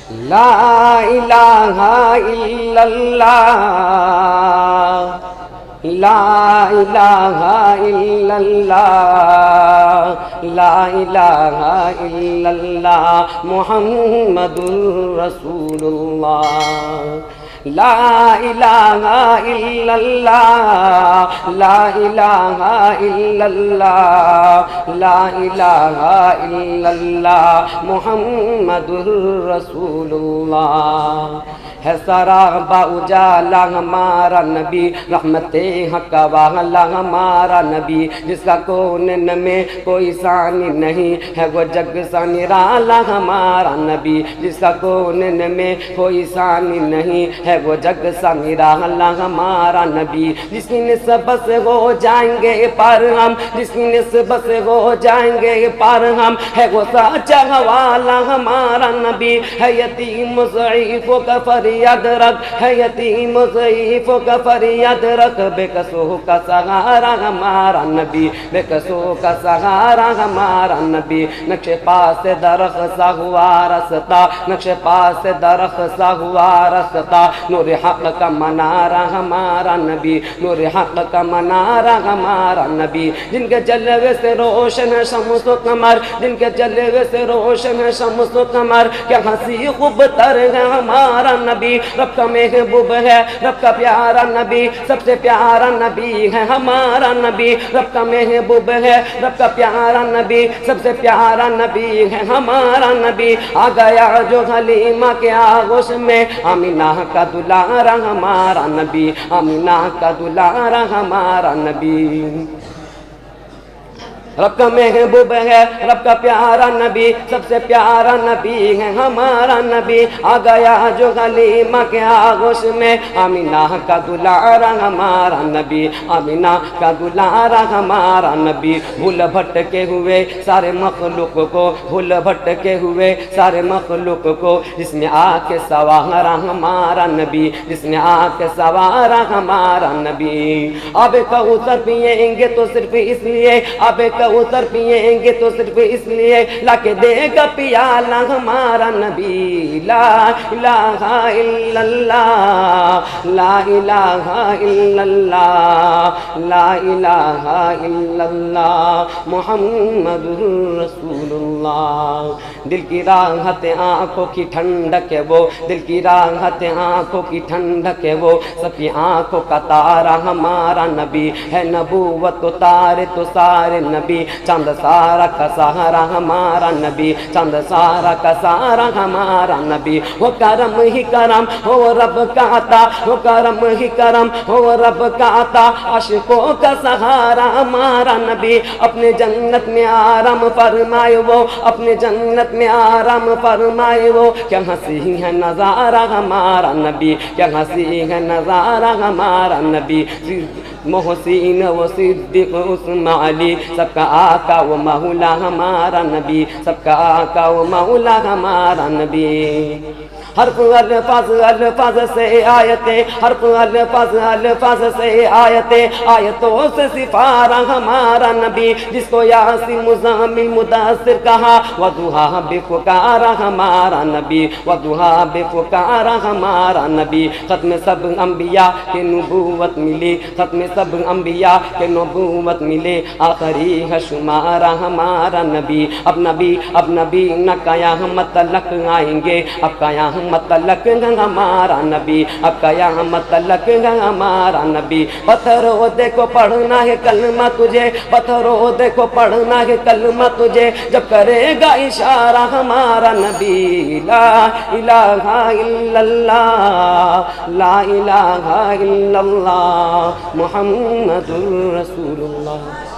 لا الہ الا اللہ لا الہ الا اللہ لا الہ الا اللہ محمد رسول اللہ لا الہ الا اللہ لا الہ الا اللہ لا الہ الا اللہ محمد رسول اللہ ہے سرابہ اجالا ہمارا نبی رحمت حق والا ہمارا نبی جس کا کونین میں کوئی ثانی نہیں ہے وہ جگ سا نرالا ہمارا نبی جس کا کونین میں کوئی ثانی نہیں ہے وہ جگ سا نرالا ہمارا نبی جس کی نسبت سے ہو جائیں گے پار ہم جس کی نسبت سے ہو جائیں گے پار ہم ہے وہ سچا والا ہمارا نبی ہے یتیم ضعیف کا فریاد رکھ ہے یتیم ضعیف کا فریاد رکھ بے کسوں کا سہارا ہمارا نبی بے کسوں کا سہارا ہمارا نبی نقش پاس سے درخت سا ہوا رستا نقش پاس سے درخت سا ہوا رستا نور حق کا منارہ ہمارا نبی نور حق کا منارہ ہمارا نبی جن کے جلوے سے روشن ہے شمس و قمر جن کے جلوے سے روشن ہے شمس و قمر کیا ہنسی خوب تر ہے ہمارا نبی رب کا محبوب ہے رب کا پیارا نبی سب سے پیارا نبی ہے ہمارا نبی رب کا محبوب ہے رب کا پیارا نبی سب سے پیارا نبی ہے ہمارا نبی آ گیا جو حلیمہ کے آغوش میں آمینہ کا دلارا ہمارا نبی آمینہ کا دلارا ہمارا نبی رب کا محبوب ہے رب کا پیارا نبی سب سے پیارا نبی ہے ہمارا نبی آ گیا جو حلیمہ کے آغوش میں آمینہ کا دلارا ہمارا نبی آمینہ کا دلارا ہمارا نبی بھول بھٹکے ہوئے سارے مخلوق کو بھول بھٹکے ہوئے سارے مخلوق کو جس میں آ کے سوارا ہمارا نبی جس میں آ کے سوارا ہمارا نبی اب کوثر پئیں گے تو صرف اس لیے اب کوثر پئیں گے تو صرف اس لیے لا کے دے گا پیالہ ہمارا نبی لا الہ الا اللہ لا الہ الا اللہ لا الہ الا اللہ محمد رسول اللہ دل کی راحت آنکھوں کی ٹھنڈک ہے وہ دل کی راحت آنکھوں کی ٹھنڈک ہے وہ سب کی آنکھوں کا تارا ہمارا نبی ہے نبوت تو تارے تو سارے نبی چاند سارا کا سہارا ہمارا نبی چاند سارا کا سہارا ہمارا نبی وہ کرم ہی کرم ہو رب کا عطا وہ کرم ہی کرم ہو رب کا عطا عاشقوں کا سہارا ہمارا نبی اپنے جنت میں آرام فرمائے وہ اپنے جنت میں آرام فرمائے وہ کیا ہنسی ہے نظارہ ہمارا نبی کیا ہنسی ہے نظارہ ہمارا نبی محسین و صدیق عثمان علی سب کا آقا و مولا ہمارا نبی سب کا آقا و مولا ہمارا نبی حرف الفاظ سے آیتیں حرف الفاظ سے آیتیں آیتوں سے سفارہ ہمارا نبی جس کو یاسین مزمل مدثر کہا وضحیٰ بفکارہ ہمارا نبی وضحیٰ بفکارہ ہمارا نبی ختم سب انبیاء کے نبوت ملی ختم سب انبیاء کے نبوت ملے آخری ہے شمارہ ہمارا نبی اب نبی نہ قیامت تلک آئیں گے اب قیامت تلک ہمارا نبی اب قیامت تلک ہمارا نبی پتھروں دیکھو پڑھنا ہے کلمہ تجھے پتھروں دیکھو پڑھنا ہے کلمہ تجھے جب کرے گا اشارہ ہمارا نبی لا الہ الا اللہ لا الہ الا اللہ محمد رسول اللہ